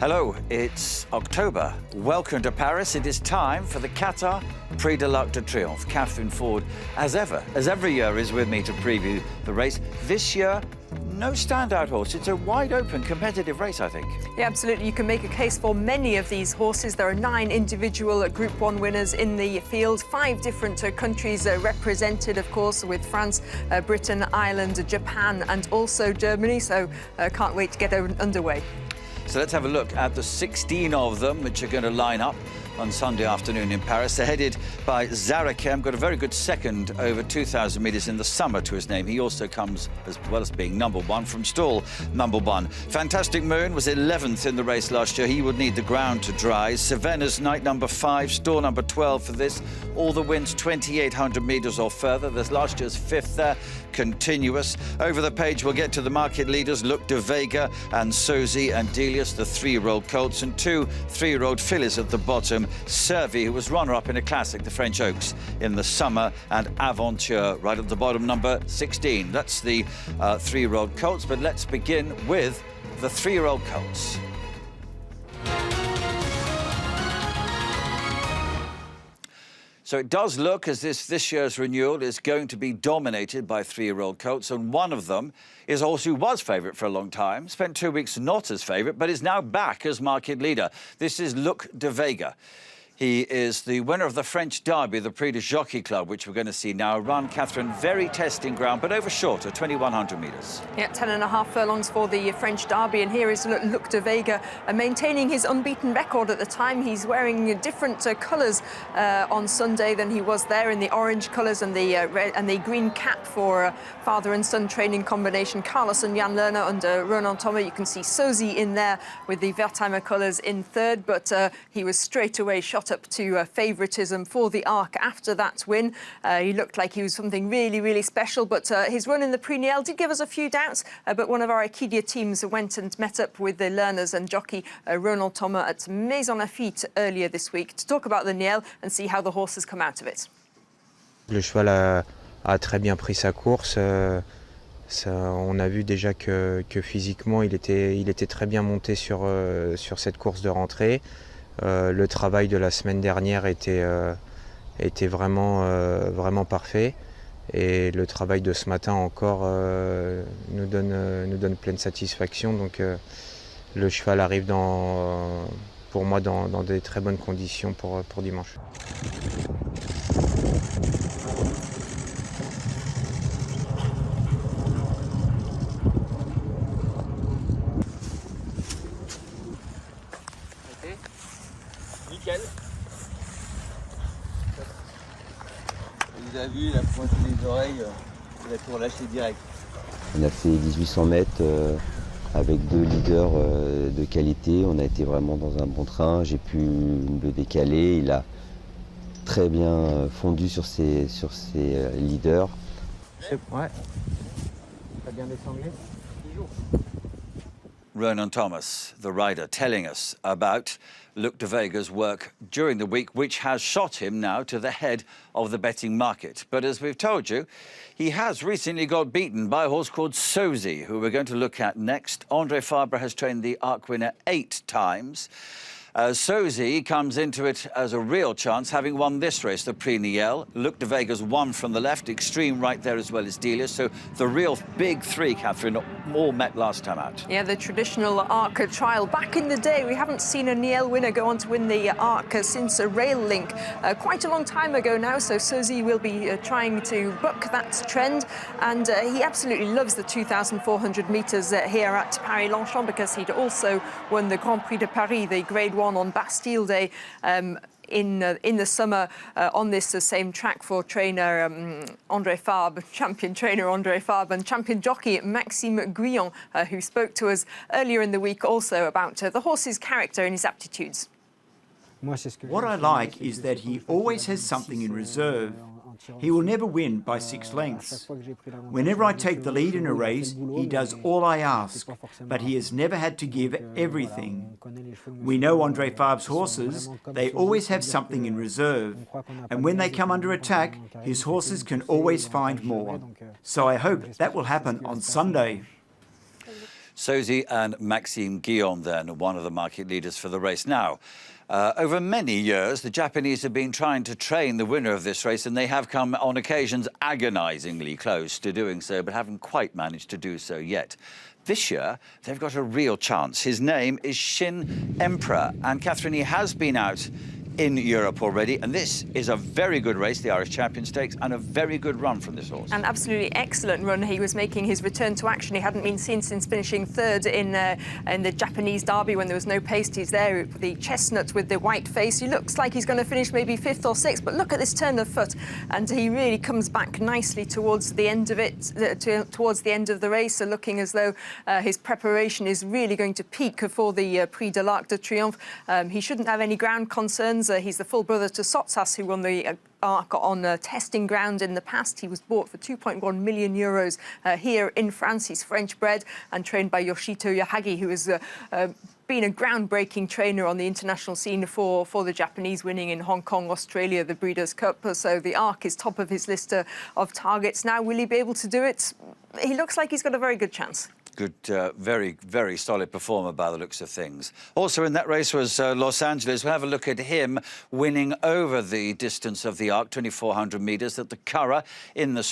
Hello, it's October. Welcome to Paris. It is time for the Qatar Prix de l'Arc de Triomphe. Katherine Ford, as every year, is with me to preview the race. This year, no standout horse. It's a wide-open, competitive race, I think. Yeah, absolutely. You can make a case for many of these horses. There are 9 individual Group 1 winners in the field, 5 different countries represented, of course, with France, Britain, Ireland, Japan, and also Germany. So can't wait to get underway. So let's have a look at the 16 of them which are going to line up on Sunday afternoon in Paris. They're headed by Darque, got a very good second over 2,000 metres in the summer to his name. He also comes, as well as being number 1, from stall number 1. Fantastic Moon was 11th in the race last year. He would need the ground to dry. Savannah's night number 5, stall number 12 for this. All the wins 2,800 metres or further. There's last year's 5th there, continuous. Over the page, we'll get to the market leaders, Luc de Vega and Sozy and Delius, the 3-year-old colts, and 2 3-year-old fillies at the bottom. Servi, who was runner-up in a classic, the French Oaks, in the summer, and Aventure right at the bottom, number 16. That's the 3-year-old colts, but let's begin with the 3-year-old colts. So it does look as if this year's renewal is going to be dominated by 3-year-old colts, and one of them is a horse who was favourite for a long time, spent 2 weeks not as favourite, but is now back as market leader. This is Luc de Vega. He is the winner of the French Derby, the Prix de Jockey Club, which we're going to see now run, Katherine, very testing ground, but over shorter, 2,100 metres. Yeah, 10.5 furlongs for the French Derby, and here is Luc de Vega maintaining his unbeaten record at the time. He's wearing different colours on Sunday than he was there, in the orange colours and the red and the green cap for father and son training combination. Carlos and Jan Lerner under Ronan Thomas. You can see Sozy in there with the Wertheimer colours in third, but he was straight away shot up to favouritism for the Arc after that win. He looked like he was something really, really special, but his run in the Prix Niel did give us a few doubts, but one of our Equidia teams went and met up with the learners and jockey Ronan Thomas at Maison Lafitte earlier this week to talk about the Niel and see how the horse has come out of it. Le cheval a très bien pris sa course. On a vu déjà que physiquement, il était très bien monté sur cette course de rentrée. Le travail de la semaine dernière était vraiment parfait, et le travail de ce matin encore nous donne pleine satisfaction. Donc le cheval arrive pour moi dans des très bonnes conditions pour dimanche. Nickel. Vous avez vu la pointe des oreilles, il a tout relâché direct. On a fait 1800 mètres avec 2 leaders de qualité. On a été vraiment dans un bon train. J'ai pu le décaler. Il a très bien fondu sur ses leaders. Ouais. T'as bien descendu? Ronan Thomas, the rider, telling us about Luc de Vega's work during the week, which has shot him now to the head of the betting market. But as we've told you, he has recently got beaten by a horse called Sozy, who we're going to look at next. André Fabre has trained the Arc winner 8 times. Sozy comes into it as a real chance, having won this race, the Prix Niel. Luc de Vega's won from the left, extreme right there as well as Delius. So the real big 3, Katherine, all met last time out. Yeah, the traditional Arc trial. Back in the day, we haven't seen a Niel winner go on to win the Arc since a Rail Link. Quite a long time ago now, so Sozy will be trying to buck that trend. And he absolutely loves the 2,400 metres here at Paris-Longchamp, because he'd also won the Grand Prix de Paris, the Grade 1 on Bastille Day in the summer on this same track for trainer André Fabre, champion trainer André Fabre, and champion jockey Maxime Guyon, who spoke to us earlier in the week also about the horse's character and his aptitudes. What I like is that he always has something in reserve. He will never win by 6 lengths. Whenever I take the lead in a race, he does all I ask, but he has never had to give everything. We know André Fabre's horses, they always have something in reserve, and when they come under attack, his horses can always find more. So I hope that will happen on Sunday. Sozy and Maxime Guillaume then, one of the market leaders for the race. Now, over many years, the Japanese have been trying to train the winner of this race, and they have come on occasions agonisingly close to doing so, but haven't quite managed to do so yet. This year, they've got a real chance. His name is Shin Emperor, and Katherine, he has been out in Europe already, and this is a very good race, the Irish Champion Stakes, and a very good run from this horse. An absolutely excellent run. He was making his return to action. He hadn't been seen since finishing third in the Japanese Derby when there was no pace. He's there, the chestnut with the white face. He looks like he's going to finish maybe fifth or sixth, but look at this turn of foot, and he really comes back nicely towards the end of it, towards the end of the race, so looking as though his preparation is really going to peak for the Prix de l'Arc de Triomphe. He shouldn't have any ground concerns. He's the full brother to Sotsas, who won the Arc on testing ground in the past. He was bought for 2.1 million euros here in France. He's French-bred and trained by Yoshito Yahagi, who has been a groundbreaking trainer on the international scene for the Japanese, winning in Hong Kong, Australia, the Breeders' Cup. So the Arc is top of his list of targets. Now, will he be able to do it? He looks like he's got a very good chance. Good, very, very solid performer by the looks of things. Also in that race was Los Angeles. We'll have a look at him winning over the distance of the Arc, 2,400 metres, at the Curragh in the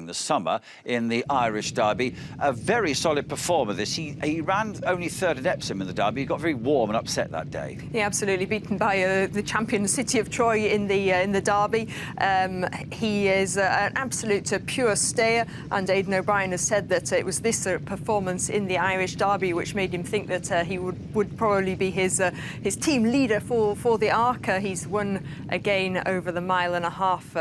the summer, in the Irish Derby. A very solid performer, this. He ran only third at Epsom in the Derby. He got very warm and upset that day. Yeah, absolutely, beaten by the champion City of Troy in the Derby. He is an absolute pure stayer, and Aidan O'Brien has said that it was this performance in the Irish Derby which made him think that he would probably be his team leader for the Arc. He's won again over the mile and a half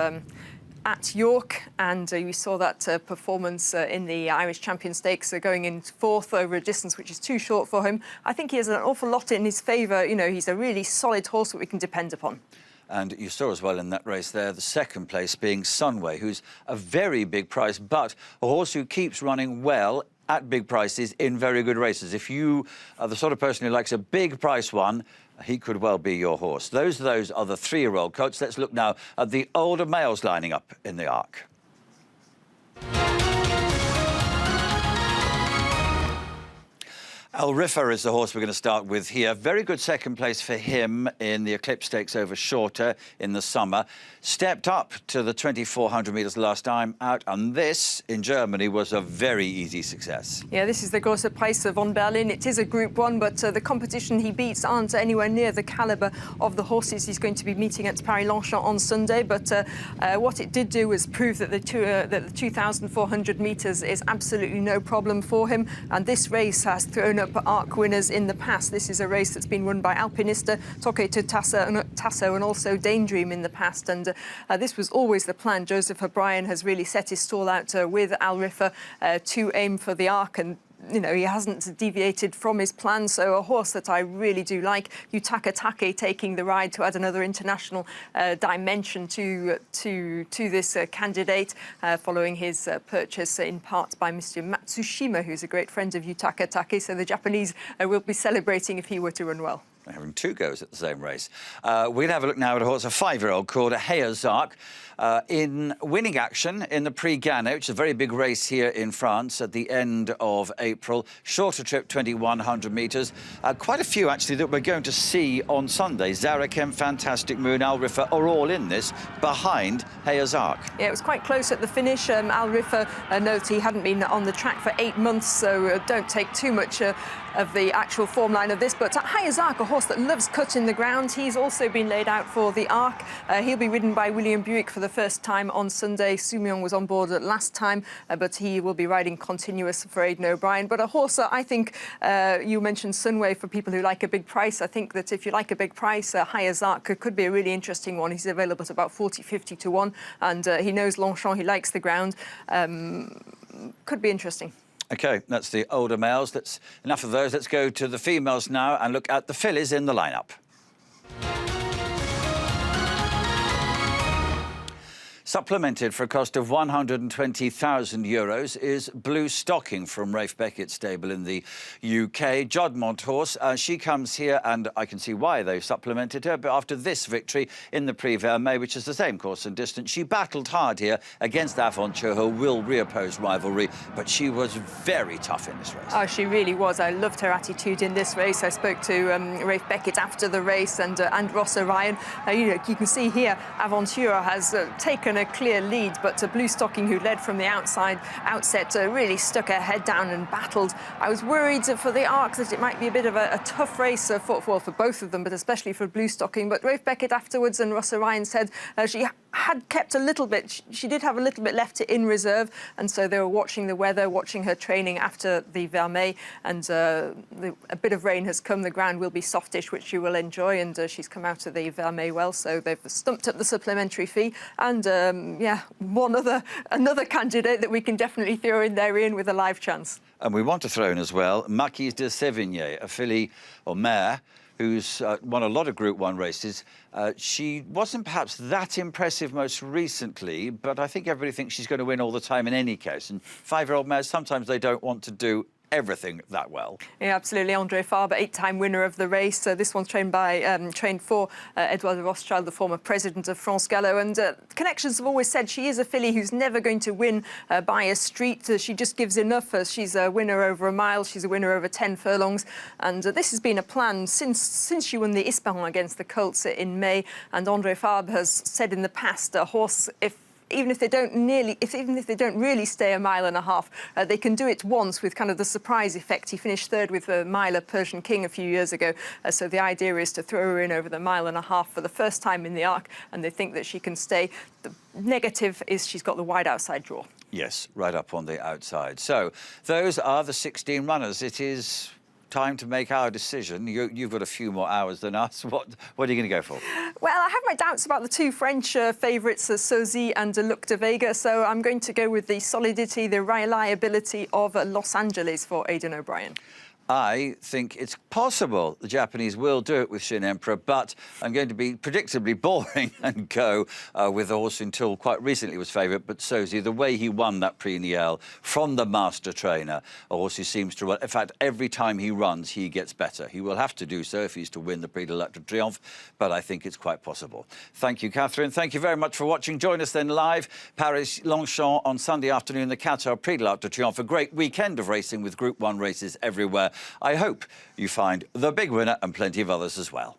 at York, and we saw that performance in the Irish Champion Stakes, going in fourth over a distance which is too short for him. I think he has an awful lot in his favour. You know, he's a really solid horse that we can depend upon. And you saw as well in that race there, the second place being Sunway, who's a very big price, but a horse who keeps running well at big prices in very good races. If you are the sort of person who likes a big price one, he could well be your horse. Those are the three-year-old coats. Let's look now at the older males lining up in the Arc. Alrifa is the horse we're going to start with here. Very good second place for him in the Eclipse Stakes over Shorter in the summer. Stepped up to the 2,400 metres last time out, and this, in Germany, was a very easy success. Yeah, this is the Große Preis von Berlin. It is a Group 1, but the competition he beats aren't anywhere near the calibre of the horses he's going to be meeting at Paris-Longchamp on Sunday. But what it did do was prove that the 2,400 metres is absolutely no problem for him. And this race has thrown up Arc winners in the past. This is a race that's been won by Alpinista, Toqueto Tasso, and also Daydream in the past. And this was always the plan. Joseph O'Brien has really set his stall out with Alrifa to aim for the Arc, and you know, he hasn't deviated from his plan. So a horse that I really do like, Yutaka Take, taking the ride to add another international dimension to this candidate, following his purchase in part by Mr. Matsushima, who's a great friend of Yutaka Take. So the Japanese will be celebrating if he were to run well. They're having two goes at the same race. We'll have a look now at a horse, a 5-year-old called Hayazark, in winning action in the Prix Gannet, which is a very big race here in France at the end of April. Shorter trip, 2,100 metres. Quite a few, actually, that we're going to see on Sunday. Zarakem, Fantastic Moon, Alrifa are all in this, behind Hayazark. Yeah, it was quite close at the finish. Alrifa notes he hadn't been on the track for 8 months, so don't take too much of the actual form line of this. But Hayazark, a horse that loves cutting the ground, he's also been laid out for the Arc. He'll be ridden by William Buick for the first time on Sunday. Soumillon was on board last time, but he will be riding continuous for Aidan O'Brien. But a horse that I think, you mentioned Sunway, for people who like a big price. I think that if you like a big price, Hayazark could be a really interesting one. He's available at about 40-50 to 1, and he knows Longchamp, he likes the ground. Could be interesting. OK, that's the older males. That's enough of those. Let's go to the females now and look at the fillies in the lineup. Supplemented for a cost of €120,000 is Blue Stocking from Rafe Beckett's stable in the UK. Jodmont horse, she comes here, and I can see why they've supplemented her, but after this victory in the Prix, which is the same course and distance, she battled hard here against Aventure, who will reoppose rivalry, but she was very tough in this race. Oh, she really was. I loved her attitude in this race. I spoke to Rafe Beckett after the race and Ross Orion. You can see here, Aventure has taken a clear lead, but Blue Stocking, who led from the outset, really stuck her head down and battled. I was worried for the Arc that it might be a bit of a tough race for both of them, but especially for Blue Stocking. But Rafe Beckett afterwards and Ross Orion said she had kept a little bit. She did have a little bit left in reserve, and so they were watching the weather, watching her training after the Vermeil, and a bit of rain has come. The ground will be softish, which she will enjoy, and she's come out of the Vermeil well, so they've stumped up the supplementary fee. And another candidate that we can definitely throw in there, Ian, with a live chance. And we want to throw in as well Marquise de Sévigné, a filly or mare who's won a lot of Group 1 races. She wasn't perhaps that impressive most recently, but I think everybody thinks she's going to win all the time in any case. And 5-year-old mares, sometimes they don't want to do everything that well. Yeah, absolutely. André Fabre, 8-time winner of the race. This one's trained for Edouard de Rothschild, the former president of France Gallo. And connections have always said she is a filly who's never going to win by a street. She just gives enough. She's a winner over a mile. She's a winner over 10 furlongs. And this has been a plan since she won the Ispahan against the Colts in May. And André Fabre has said in the past, a horse, even if they don't really stay a mile and a half, they can do it once with kind of the surprise effect. He finished third with a Miler Persian King a few years ago. So the idea is to throw her in over the mile and a half for the first time in the Arc, and they think that she can stay. The negative is she's got the wide outside draw. Yes, right up on the outside. So those are the 16 runners. It is time to make our decision. You've got a few more hours than us. What are you going to go for? Well, I have my doubts about the two French favourites, Sozy and Luc de Vega, so I'm going to go with the solidity, the reliability of Los Angeles for Aidan O'Brien. I think it's possible the Japanese will do it with Shin Emperor, but I'm going to be predictably boring and go with the horse until quite recently was favourite, but Sozy, the way he won that Prix Niel from the master trainer, a horse who seems to run. In fact, every time he runs, he gets better. He will have to do so if he's to win the Prix de l'Arc de Triomphe, but I think it's quite possible. Thank you, Katherine. Thank you very much for watching. Join us then live, Paris-Longchamp on Sunday afternoon, the Qatar Prix de l'Arc de Triomphe. A great weekend of racing with Group 1 races everywhere. I hope you find the big winner and plenty of others as well.